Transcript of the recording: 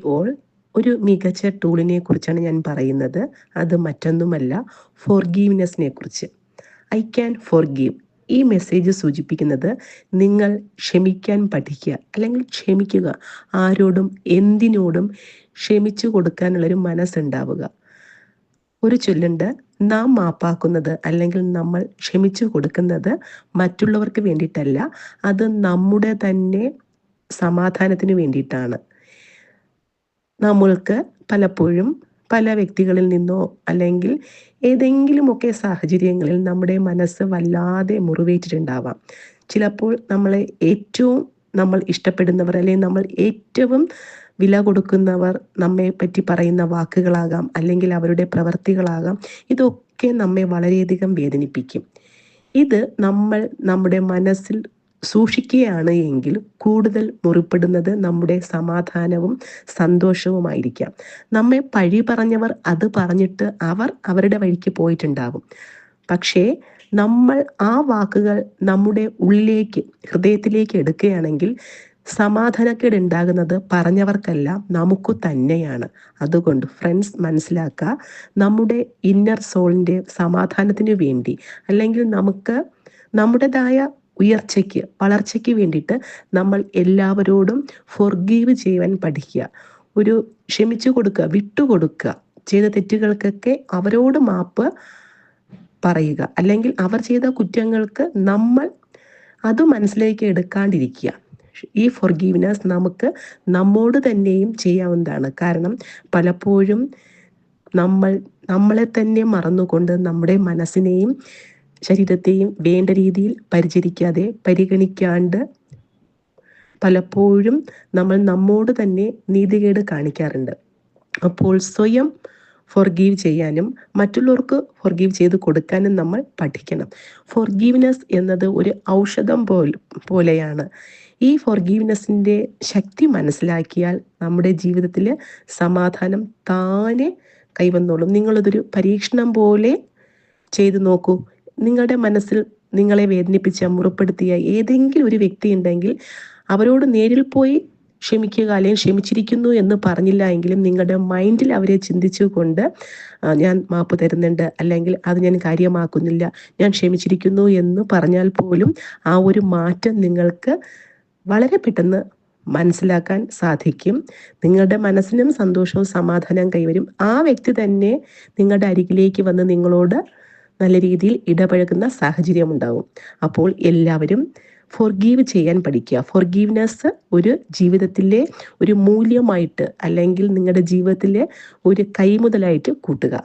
ഇപ്പോൾ ഒരു മികച്ച ടൂളിനെ കുറിച്ചാണ് ഞാൻ പറയുന്നത്. അത് മറ്റൊന്നുമല്ല, ഫോർഗീവ്നെസ്സിനെ കുറിച്ച്. I can forgive. ഈ മെസ്സേജ് സൂചിപ്പിക്കുന്നത് നിങ്ങൾ ക്ഷമിക്കാൻ പഠിക്കുക, അല്ലെങ്കിൽ ക്ഷമിക്കുക. ആരോടും എന്തിനോടും ക്ഷമിച്ചു കൊടുക്കാനുള്ളൊരു മനസ്സുണ്ടാവുക. ഒരു ചൊല്ലുണ്ട്, നാം മാപ്പാക്കുന്നത് അല്ലെങ്കിൽ നമ്മൾ ക്ഷമിച്ചു കൊടുക്കുന്നത് മറ്റുള്ളവർക്ക് വേണ്ടിയിട്ടല്ല, അത് നമ്മുടെ തന്നെ സമാധാനത്തിന് വേണ്ടിയിട്ടാണ്. നമ്മൾക്ക് പലപ്പോഴും പല വ്യക്തികളിൽ നിന്നോ അല്ലെങ്കിൽ ഏതെങ്കിലുമൊക്കെ സാഹചര്യങ്ങളിൽ നമ്മുടെ മനസ്സ് വല്ലാതെ മുറിവേറ്റിട്ടുണ്ടാവാം. ചിലപ്പോൾ നമ്മൾ ഇഷ്ടപ്പെടുന്നവർ അല്ലെങ്കിൽ നമ്മൾ ഏറ്റവും വില കൊടുക്കുന്നവർ നമ്മെ പറ്റി പറയുന്ന വാക്കുകളാകാം, അല്ലെങ്കിൽ അവരുടെ പ്രവർത്തികളാകാം. ഇതൊക്കെ നമ്മെ വളരെയധികം വേദനിപ്പിക്കും. ഇത് നമ്മൾ നമ്മുടെ മനസ്സിൽ സൂക്ഷിക്കുകയാണ് എങ്കിൽ കൂടുതൽ മുറിപ്പെടുന്നത് നമ്മുടെ സമാധാനവും സന്തോഷവുമായിരിക്കാം. നമ്മെ പഴി പറഞ്ഞവർ അത് പറഞ്ഞിട്ട് അവരുടെ വഴിക്ക് പോയിട്ടുണ്ടാകും. പക്ഷേ നമ്മൾ ആ വാക്കുകൾ നമ്മുടെ ഉള്ളിലേക്ക്, ഹൃദയത്തിലേക്ക് എടുക്കുകയാണെങ്കിൽ സമാധാനക്കേട് ഉണ്ടാകുന്നത് പറഞ്ഞവർക്കല്ല, നമുക്ക് തന്നെയാണ്. അതുകൊണ്ട് ഫ്രണ്ട്സ്, മനസ്സിലാക്കുക, നമ്മുടെ ഇന്നർ സോളിൻ്റെ സമാധാനത്തിന് വേണ്ടി, അല്ലെങ്കിൽ നമുക്ക് നമ്മുടേതായ ഉയർച്ചയ്ക്ക്, വളർച്ചയ്ക്ക് വേണ്ടിയിട്ട് നമ്മൾ എല്ലാവരോടും ഫോർഗീവ് ചെയ്യുവാൻ പഠിക്കുക. ഒരു ക്ഷമിച്ചു കൊടുക്കുക, വിട്ടുകൊടുക്കുക. ചെയ്ത തെറ്റുകൾക്കൊക്കെ അവരോട് മാപ്പ് പറയുക, അല്ലെങ്കിൽ അവർ ചെയ്ത കുറ്റങ്ങൾക്ക് നമ്മൾ അത് മനസ്സിലേക്ക് എടുക്കാണ്ടിരിക്കുക. ഈ ഫോർഗീവ്നെസ് നമുക്ക് നമ്മോട് തന്നെയും ചെയ്യാവുന്നതാണ്. കാരണം പലപ്പോഴും നമ്മളെ തന്നെ മറന്നുകൊണ്ട് നമ്മുടെ മനസ്സിനെയും ശരീരത്തെയും വേണ്ട രീതിയിൽ പരിഗണിക്കാണ്ട് പലപ്പോഴും നമ്മൾ നമ്മോട് തന്നെ നീതികേട് കാണിക്കാറുണ്ട്. അപ്പോൾ സ്വയം ഫോർഗീവ് ചെയ്യാനും മറ്റുള്ളവർക്ക് ഫോർഗീവ് ചെയ്ത് കൊടുക്കാനും നമ്മൾ പഠിക്കണം. ഫോർഗീവ്നെസ് എന്നത് ഒരു ഔഷധം പോലെയാണ്. ഈ ഫോർഗീവ്നെസ്സിൻ്റെ ശക്തി മനസ്സിലാക്കിയാൽ നമ്മുടെ ജീവിതത്തിൽ സമാധാനം താനെ കൈവന്നോളും. നിങ്ങളിതൊരു പരീക്ഷണം പോലെ ചെയ്തു നോക്കൂ. നിങ്ങളുടെ മനസ്സിൽ നിങ്ങളെ വേദനിപ്പിച്ച, മുറിപ്പെടുത്തിയ ഏതെങ്കിലും ഒരു വ്യക്തി ഉണ്ടെങ്കിൽ അവരോട് നേരിൽ പോയി ക്ഷമിക്കുക, അല്ലെങ്കിൽ ക്ഷമിച്ചിരിക്കുന്നു എന്ന് പറഞ്ഞില്ല എങ്കിലും നിങ്ങളുടെ മൈൻഡിൽ അവരെ ചിന്തിച്ചുകൊണ്ട് ഞാൻ മാപ്പ് തരുന്നുണ്ട്, അല്ലെങ്കിൽ അത് ഞാൻ കാര്യമാക്കുന്നില്ല, ഞാൻ ക്ഷമിച്ചിരിക്കുന്നു എന്ന് പറഞ്ഞാൽ പോലും ആ ഒരു മാറ്റം നിങ്ങൾക്ക് വളരെ പെട്ടെന്ന് മനസ്സിലാക്കാൻ സാധിക്കും. നിങ്ങളുടെ മനസ്സിനും സന്തോഷവും സമാധാനവും കൈവരും. ആ വ്യക്തി തന്നെ നിങ്ങളുടെ അരികിലേക്ക് വന്ന് നിങ്ങളോട് നല്ല രീതിയിൽ ഇടപഴകുന്ന സാഹചര്യം ഉണ്ടാവും. അപ്പോൾ എല്ലാവരും ഫോർഗീവ് ചെയ്യാൻ പഠിക്കുക. ഫോർഗീവ്നെസ് ഒരു ജീവിതത്തിലെ ഒരു മൂല്യമായിട്ട്, അല്ലെങ്കിൽ നിങ്ങളുടെ ജീവിതത്തിലെ ഒരു കൈമുതലായിട്ട് കൂട്ടുക.